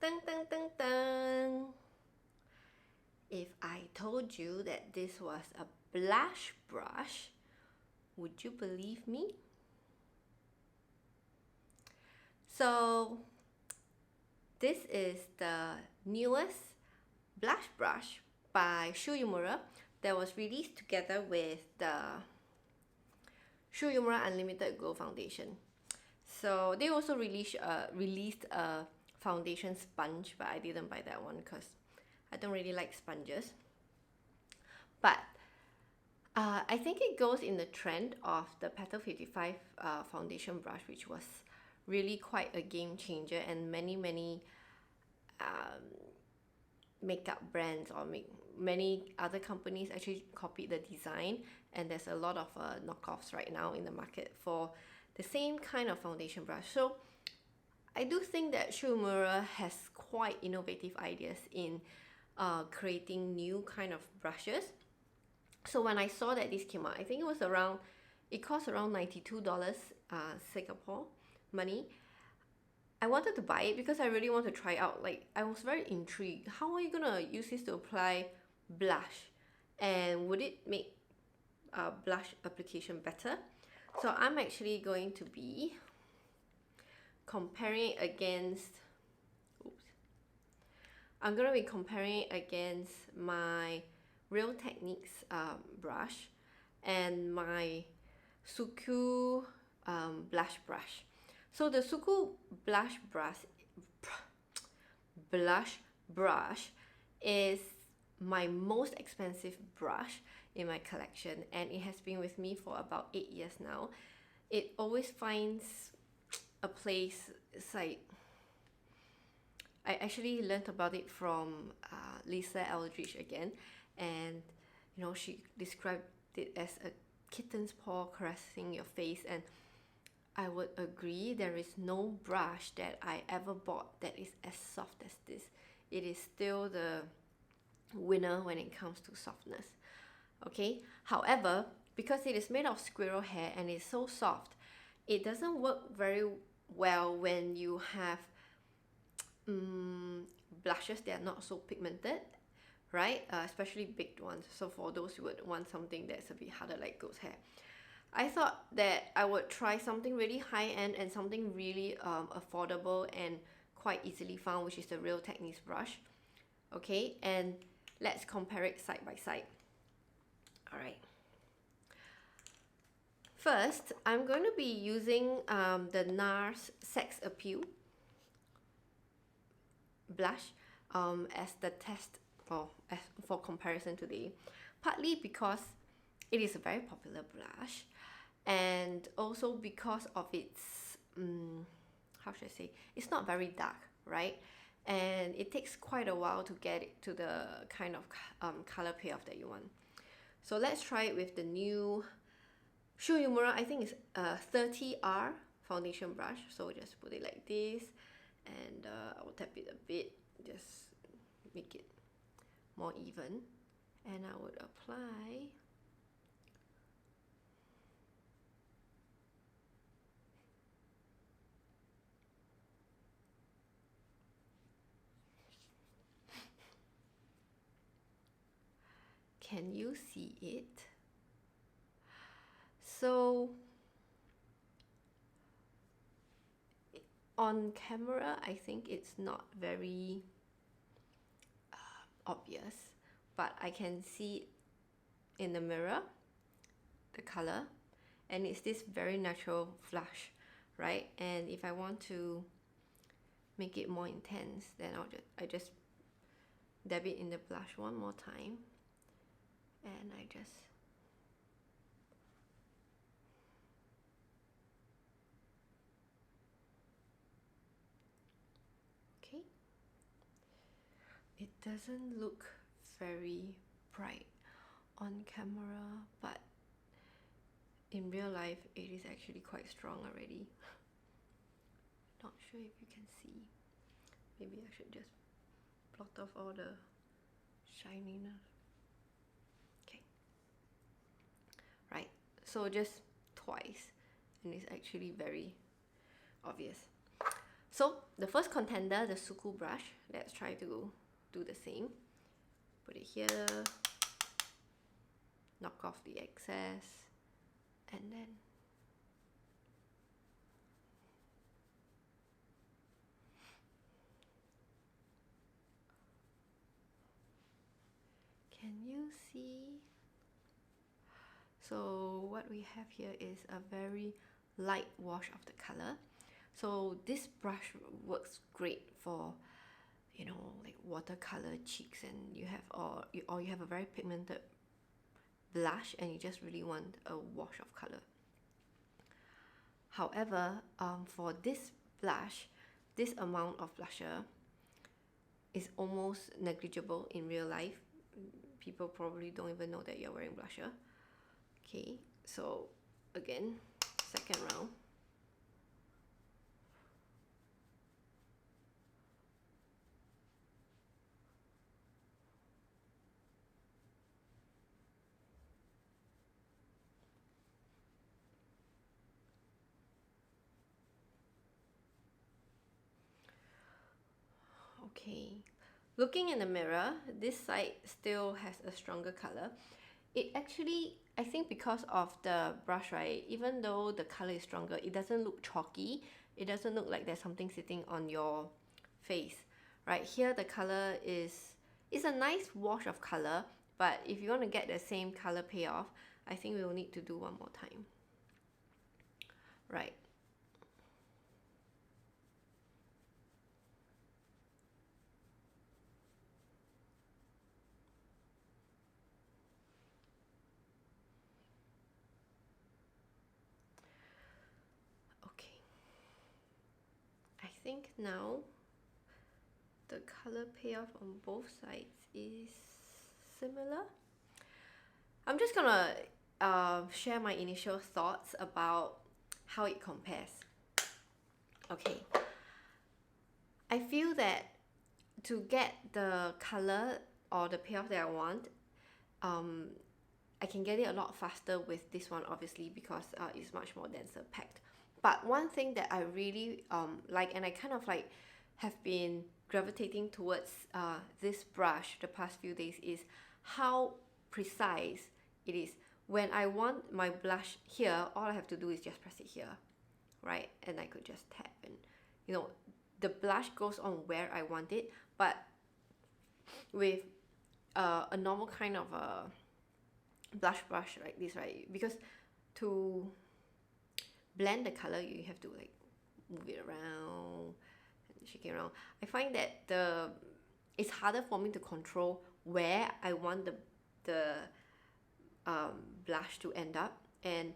Dun, dun, dun, dun. If I told you that this was a blush brush, would you believe me? So this is the newest blush brush by Shu Uemura that was released together with the Shu Uemura Unlimited Glow Foundation. So they also released a foundation sponge, but I didn't buy that one because I don't really like sponges. But I think it goes in the trend of the Petal 55 foundation brush, which was really quite a game changer, and many makeup brands or many other companies actually copied the design, and there's a lot of knockoffs right now in the market for the same kind of foundation brush. So I do think that Shu Uemura has quite innovative ideas in creating new kind of brushes. So when I saw that this came out, I think it cost around $92 Singapore money. I wanted to buy it because I really want to try out. Like, I was very intrigued. How are you gonna use this to apply blush? And would it make blush application better? So I'm actually going to be comparing it against, I'm gonna be comparing it against my Real Techniques brush and my Suku blush brush. So the Suku blush brush is my most expensive brush in my collection, and it has been with me for about 8 years now. It always finds a place. It's like, I actually learned about it from Lisa Eldridge again, and you know, she described it as a kitten's paw caressing your face, and I would agree. There is no brush that I ever bought that is as soft as this. It is still the winner when it comes to softness. Okay, however, because it is made of squirrel hair and it's so soft, it doesn't work very well when you have blushes that are not so pigmented, right? Especially baked ones. So for those who would want something that's a bit harder, like goat's hair, I thought that I would try something really high-end and something really affordable and quite easily found, which is the Real Techniques brush. Okay, and let's compare it side by side. Alright. First, I'm going to be using the NARS Sex Appeal blush as the test for comparison today. Partly because it is a very popular blush, and also because of its, how should I say, it's not very dark, right? And it takes quite a while to get it to the kind of color payoff that you want. So let's try it with the new Shu Uemura, I think it's a 30R foundation brush. So just put it like this, and I will tap it a bit, just make it more even, and I would apply Can you see it? So on camera, I think it's not very obvious, but I can see in the mirror the color, and it's this very natural flush, right? And if I want to make it more intense, then I just dab it in the blush one more time, and I just okay. It doesn't look very bright on camera, but in real life it is actually quite strong already. Not sure if you can see. Maybe I should just blot off all the shininess. Okay. Right, so just twice, and it's actually very obvious. So the first contender, the Suku brush, let's try to do the same. Put it here, knock off the excess, and then can you see? So what we have here is a very light wash of the color. So this brush works great for, you know, like watercolor cheeks, and you have or you have a very pigmented blush and you just really want a wash of color. However, for this blush, this amount of blusher is almost negligible in real life. People probably don't even know that you're wearing blusher. Okay, so again, second round. Okay, looking in the mirror, this side still has a stronger color. It actually, I think because of the brush, right, even though the color is stronger, it doesn't look chalky. It doesn't look like there's something sitting on your face. Right here, the color is a nice wash of color, but if you want to get the same color payoff, I think we will need to do one more time. Right. I think now the color payoff on both sides is similar. I'm just gonna share my initial thoughts about how it compares. Okay, I feel that to get the color or the payoff that I want, I can get it a lot faster with this one, obviously, because it's much more denser packed. But one thing that I really like, and I kind of like have been gravitating towards this brush the past few days, is how precise it is. When I want my blush here, all I have to do is just press it here, right? And I could just tap, and you know, the blush goes on where I want it. But with a normal kind of a blush brush like this, right? Because to blend the color, you have to like move it around and shake it around. I find that it's harder for me to control where I want the blush to end up, and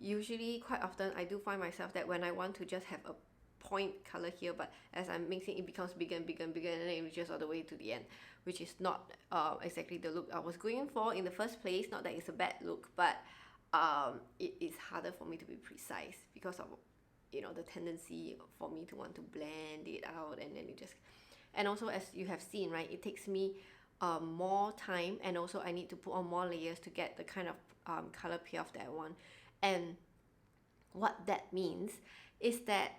usually quite often I do find myself that when I want to just have a point color here, but as I'm mixing, it becomes bigger and bigger and bigger, and then it reaches all the way to the end, which is not exactly the look I was going for in the first place. Not that it's a bad look, but it is harder for me to be precise because of, you know, the tendency for me to want to blend it out, and then it just, and also as you have seen, right, it takes me more time, and also I need to put on more layers to get the kind of color payoff that I want. And what that means is that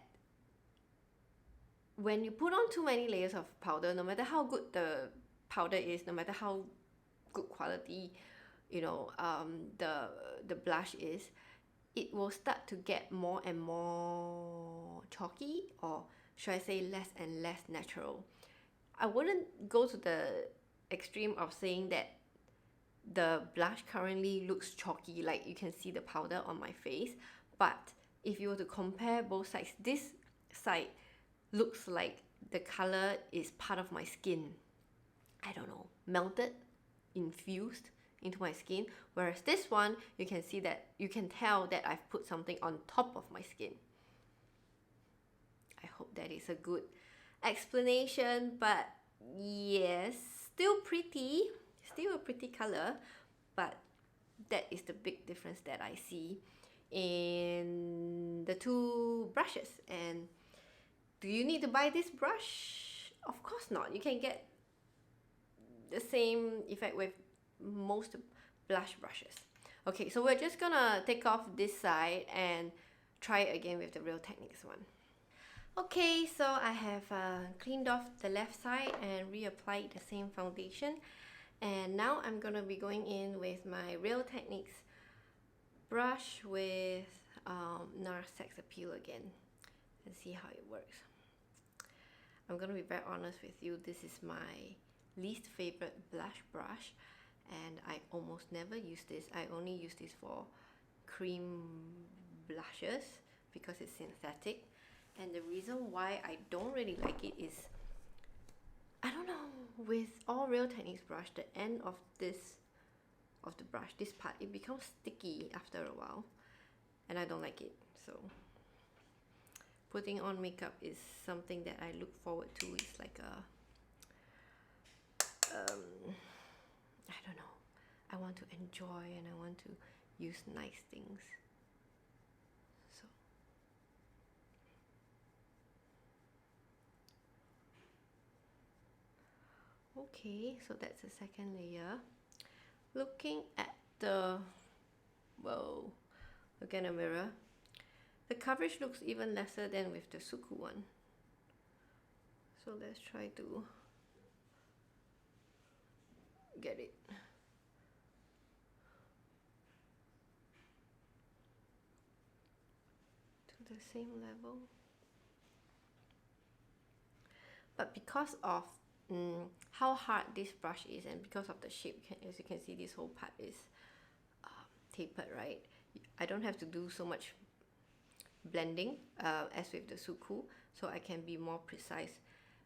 when you put on too many layers of powder, no matter how good the powder is, no matter how good quality, you know, the blush is, it will start to get more and more chalky, or should I say less and less natural. I wouldn't go to the extreme of saying that the blush currently looks chalky, like you can see the powder on my face, but if you were to compare both sides, this side looks like the color is part of my skin, I don't know, melted, infused into my skin, whereas this one, you can see that, you can tell that I've put something on top of my skin. I hope that is a good explanation, but yes, still a pretty color, but that is the big difference that I see in the two brushes. And do you need to buy this brush? Of course not. You can get the same effect with most blush brushes. Okay, so we're just gonna take off this side and try it again with the Real Techniques one. Okay, so I have cleaned off the left side and reapplied the same foundation, and now I'm gonna be going in with my Real Techniques brush with NARS Sex Appeal again and see how it works. I'm gonna be very honest with you, this is my least favorite blush brush, and I almost never use this. I only use this for cream blushes because it's synthetic. And the reason why I don't really like it is, I don't know, with all Real Techniques brush, the end of the brush, this part, it becomes sticky after a while, and I don't like it. So putting on makeup is something that I look forward to. It's like a I don't know, I want to enjoy and I want to use nice things. Okay, so that's the second layer. Looking at the, whoa, look at the mirror. The coverage looks even lesser than with the Suku one. So let's try to get it. To the same level. But because of how hard this brush is, and because of the shape, as you can see, this whole part is tapered, right? I don't have to do so much blending as with the Suku, so I can be more precise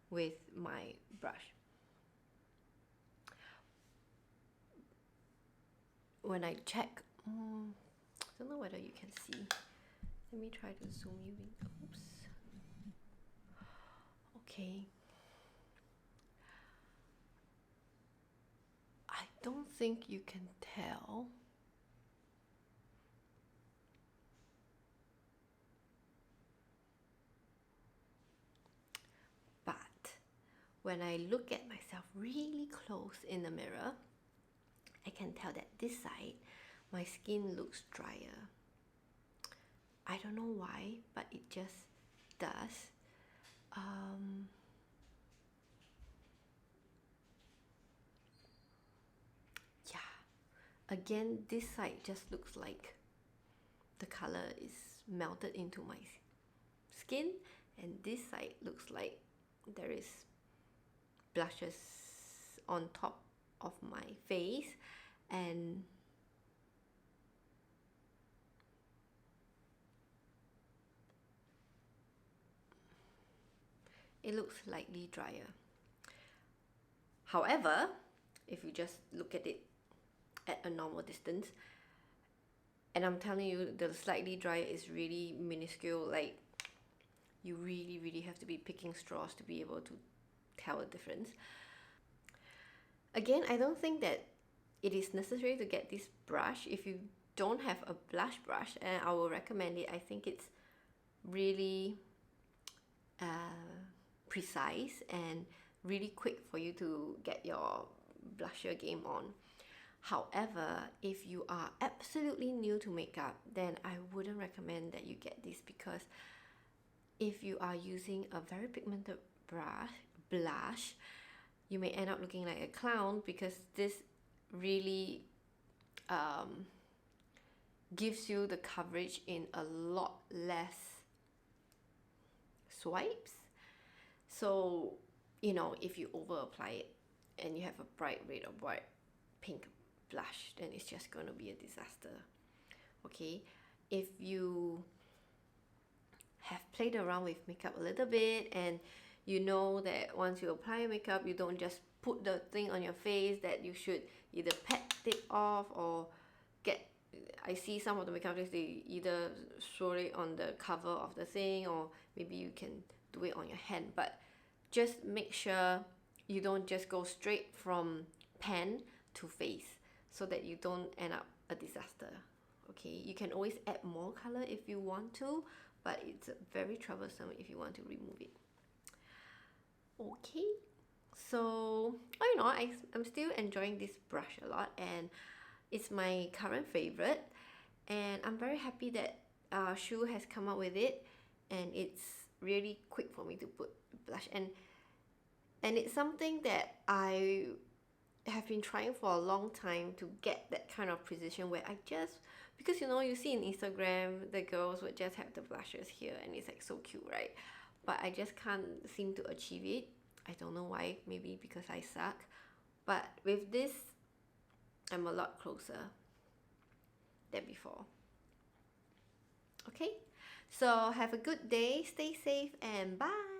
with my brush. When I check, I don't know whether you can see. Let me try to zoom you in. Oops. Okay. I don't think you can tell. But when I look at myself really close in the mirror, I can tell that this side, my skin looks drier. I don't know why, but it just does. Again, this side just looks like the color is melted into my skin, and this side looks like there is blushes on top of my face, and it looks slightly drier. However, if you just look at it at a normal distance, and I'm telling you, the slightly drier is really minuscule. Like, you really have to be picking straws to be able to tell the difference. Again, I don't think that it is necessary to get this brush if you don't have a blush brush, and I will recommend it. I think it's really precise and really quick for you to get your blusher game on. However, if you are absolutely new to makeup, then I wouldn't recommend that you get this, because if you are using a very pigmented blush, you may end up looking like a clown, because this really gives you the coverage in a lot less swipes. So, you know, if you over apply it and you have a bright red or bright pink blush, then it's just going to be a disaster. Okay, if you have played around with makeup a little bit, and you know that once you apply makeup, you don't just put the thing on your face, that you should either pat it off or I see some of the makeup artists, they either swirl it on the cover of the thing, or maybe you can do it on your hand. But just make sure you don't just go straight from pan to face, so that you don't end up a disaster. Okay, you can always add more color if you want to, but it's very troublesome if you want to remove it. Okay, so you know, I'm still enjoying this brush a lot, and it's my current favorite, and I'm very happy that Shu has come up with it, and it's really quick for me to put blush, and it's something that I have been trying for a long time to get that kind of precision where I just, because you see in Instagram the girls would just have the blushes here and it's like so cute, right? But I just can't seem to achieve it. I don't know why, maybe because I suck. But with this, I'm a lot closer than before. Okay, so have a good day, stay safe, and bye.